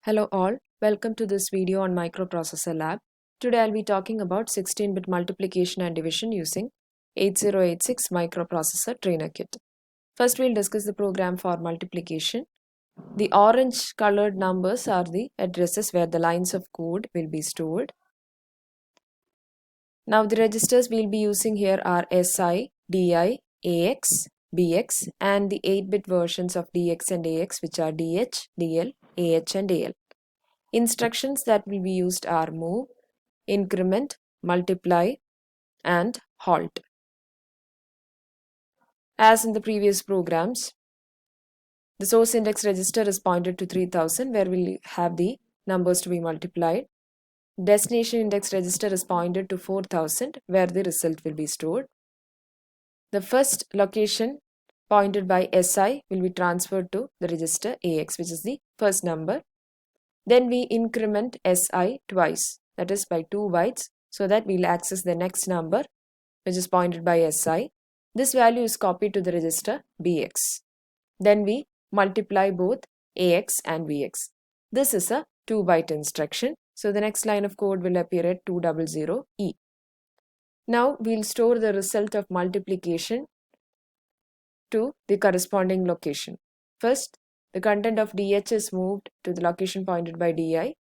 Hello all, welcome to this video on Microprocessor Lab. Today I'll be talking about 16-bit multiplication and division using 8086 Microprocessor Trainer Kit. First we'll discuss the program for multiplication. The orange colored numbers are the addresses where the lines of code will be stored. Now the registers we'll be using here are SI, DI, AX, BX and the 8-bit versions of DX and AX which are DH, DL, AH and AL. Instructions that will be used are move, increment, multiply and halt. As in the previous programs, the source index register is pointed to 3000 where we'll have the numbers to be multiplied. Destination index register is pointed to 4000 where the result will be stored. The first location pointed by SI will be transferred to the register AX, which is the first number. Then we increment SI twice, that is by 2 bytes, so that we'll access the next number which is pointed by SI. This value is copied to the register BX. Then we multiply both AX and BX. This is a 2-byte instruction. So the next line of code will appear at 200E. Now we'll store the result of multiplication to the corresponding location. First, the content of DH is moved to the location pointed by DI.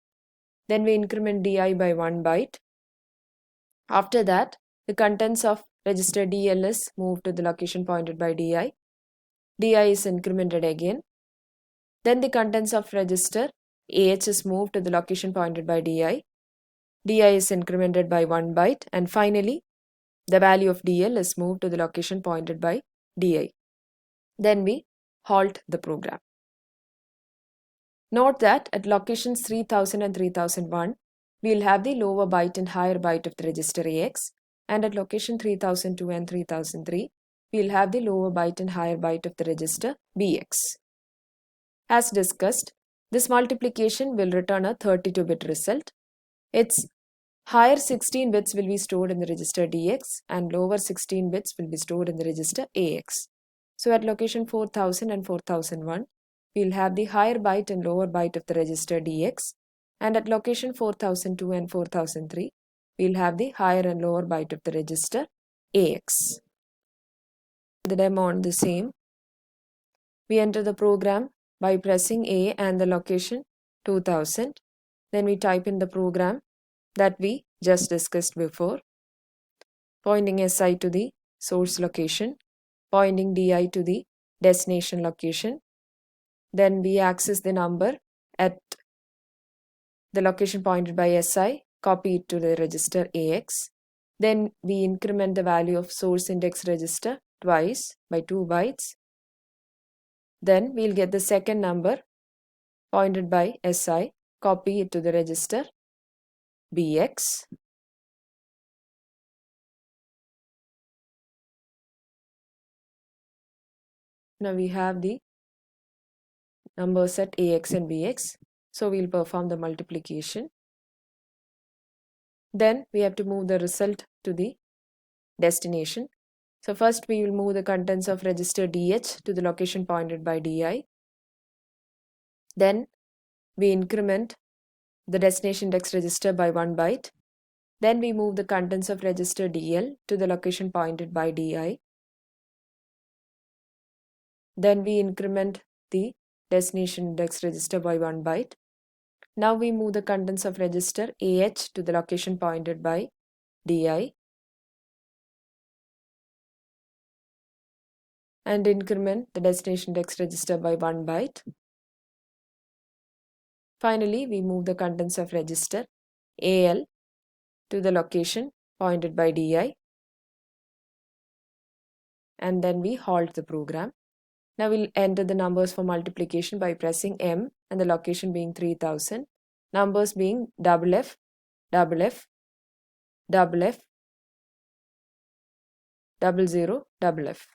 Then we increment DI by 1 byte. After that, the contents of register DL is moved to the location pointed by DI. DI is incremented again. Then the contents of register AH is moved to the location pointed by DI. DI is incremented by 1 byte. And finally, the value of DL is moved to the location pointed by DI. Then we halt the program. Note that at locations 3000 and 3001, we will have the lower byte and higher byte of the register AX, and at location 3002 and 3003, we will have the lower byte and higher byte of the register BX. As discussed, this multiplication will return a 32-bit result. Its higher 16 bits will be stored in the register DX and lower 16 bits will be stored in the register AX. So at location 4000 and 4001, we will have the higher byte and lower byte of the register DX, and at location 4002 and 4003, we will have the higher and lower byte of the register AX. The demo on the same. We enter the program by pressing A and the location 2000. Then we type in the program that we just discussed before, pointing SI to the source location, pointing DI to the destination location. Then we access the number at the location pointed by SI, copy it to the register AX. Then we increment the value of source index register twice by 2 bytes. Then we'll get the second number pointed by SI, copy it to the register BX. Now we have the numbers at AX and BX. So we'll perform the multiplication. Then we have to move the result to the destination. So first we will move the contents of register DH to the location pointed by DI. Then we increment the destination index register by 1 byte. Then we move the contents of register DL to the location pointed by DI. Then we increment the destination index register by 1 byte. Now we move the contents of register AH to the location pointed by DI and increment the destination index register by 1 byte. Finally, we move the contents of register AL to the location pointed by DI and then we halt the program. Now we'll enter the numbers for multiplication by pressing M and the location being 3000, numbers being FF, FF, FF, 00, FF.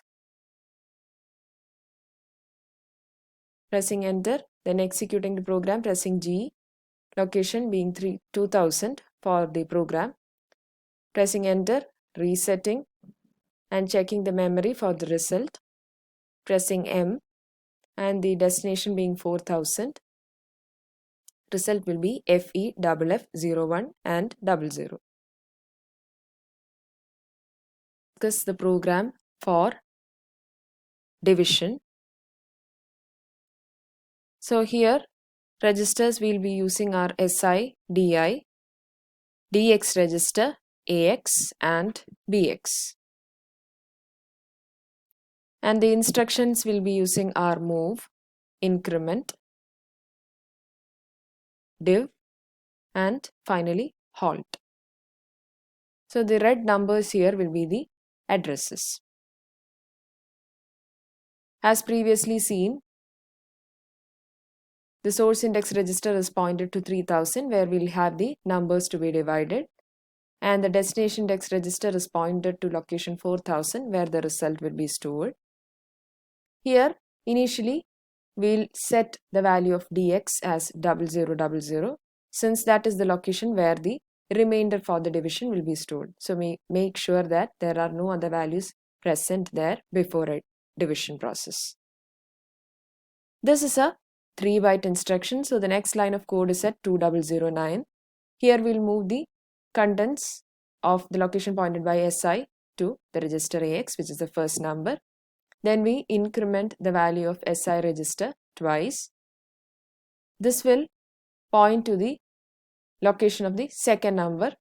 Pressing enter, then executing the program, pressing G, location being 2000 for the program. Pressing enter, resetting and checking the memory for the result. Pressing M and the destination being 4000. result will be FEFF01 and 00. Discuss the program for division. So here registers we'll be using are SI, DI, DX register, AX and BX. And the instructions we'll be using are move, increment, div and finally halt. So the red numbers here will be the addresses. As previously seen, the source index register is pointed to 3000 where we'll have the numbers to be divided, and the destination index register is pointed to location 4000 where the result will be stored. Here initially we'll set the value of dx as 0000 since that is the location where the remainder for the division will be stored. So make sure that there are no other values present there before a division process. This is a 3-byte instruction, so the next line of code is at 2009. Here we'll move the contents of the location pointed by SI to the register AX, which is the first number. Then we increment the value of SI register twice. This will point to the location of the second number,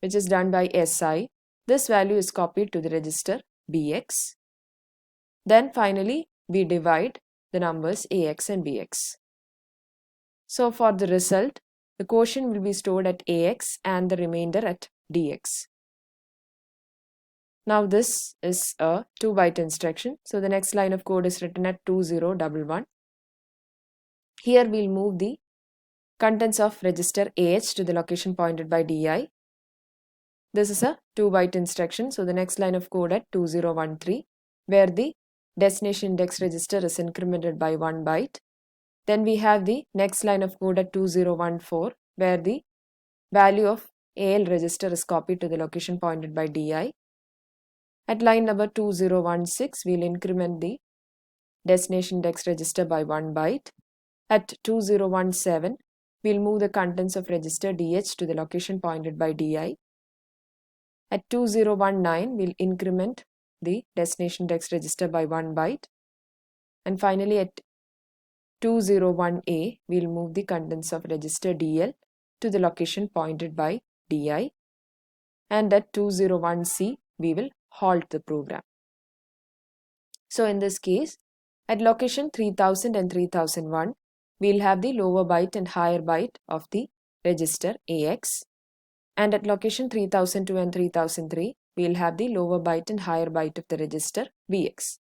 which is done by SI. This value is copied to the register BX. Then finally we divide the numbers AX and BX. So for the result, the quotient will be stored at AX and the remainder at DX. Now this is a 2-byte instruction. So the next line of code is written at 2011. Here we'll move the contents of register AH to the location pointed by DI. This is a 2-byte instruction. So the next line of code at 2013 where the destination index register is incremented by 1 byte. Then we have the next line of code at 2014 where the value of AL register is copied to the location pointed by DI. At line number 2016, we'll increment the destination index register by 1 byte. At 2017, we'll move the contents of register DH to the location pointed by DI. At 2019, we'll increment the destination index register by 1 byte. And finally at 201A, we'll move the contents of register DL to the location pointed by DI. And at 201C, we will halt the program. So in this case, at location 3000 and 3001, we'll have the lower byte and higher byte of the register AX. And at location 3002 and 3003, we'll have the lower byte and higher byte of the register BX.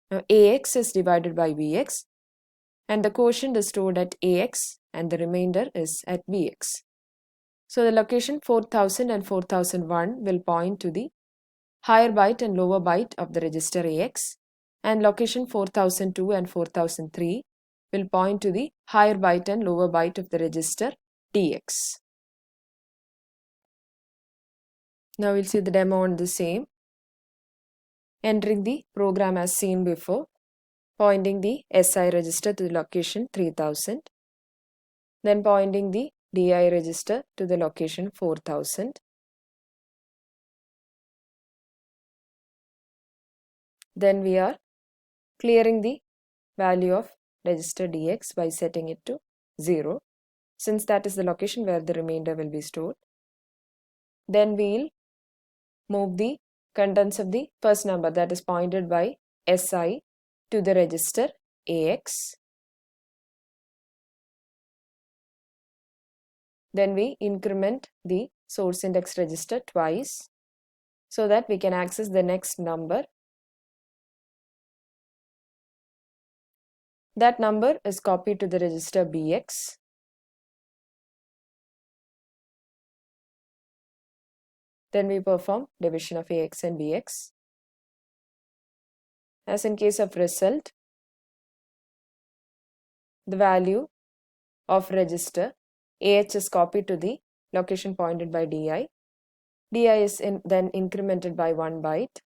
Now AX is divided by BX and the quotient is stored at AX and the remainder is at BX. So the location 4000 and 4001 will point to the higher byte and lower byte of the register AX, and location 4002 and 4003 will point to the higher byte and lower byte of the register DX. Now we'll see the demo on the same. Entering the program as seen before, pointing the SI register to the location 3000, then pointing the DI register to the location 4000. Then we are clearing the value of register DX by setting it to 0, since that is the location where the remainder will be stored. Then we'll move the contents of the first number that is pointed by SI to the register AX. Then we increment the source index register twice so that we can access the next number. That number is copied to the register BX. Then we perform division of AX and BX. As in case of result, the value of register AH is copied to the location pointed by DI. DI is then incremented by 1 byte.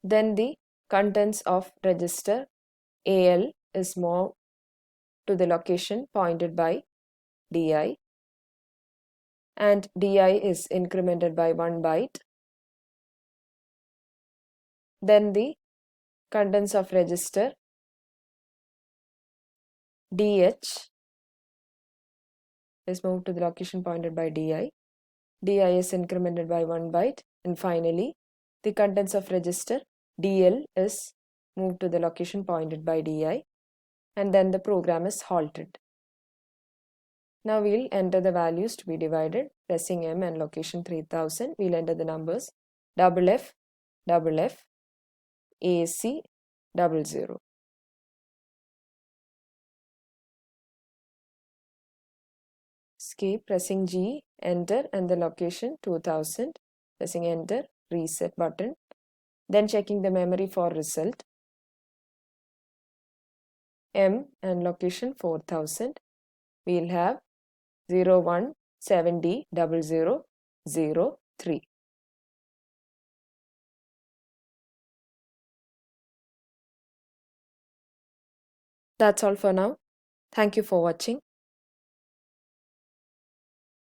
Then the contents of register AL is moved to the location pointed by DI, and DI is incremented by 1 byte. Then the contents of register DH is moved to the location pointed by DI. DI is incremented by 1 byte, and finally the contents of register DL is moved to the location pointed by DI, and then the program is halted. Now we'll enter the values to be divided. Pressing M and location 3000, we'll enter the numbers FF, FF, AC, 00. Escape, pressing G, enter, and the location 2000, pressing enter, reset button, then checking the memory for result. M and location 4000, we'll have 01700003. That's all for now. Thank you for watching.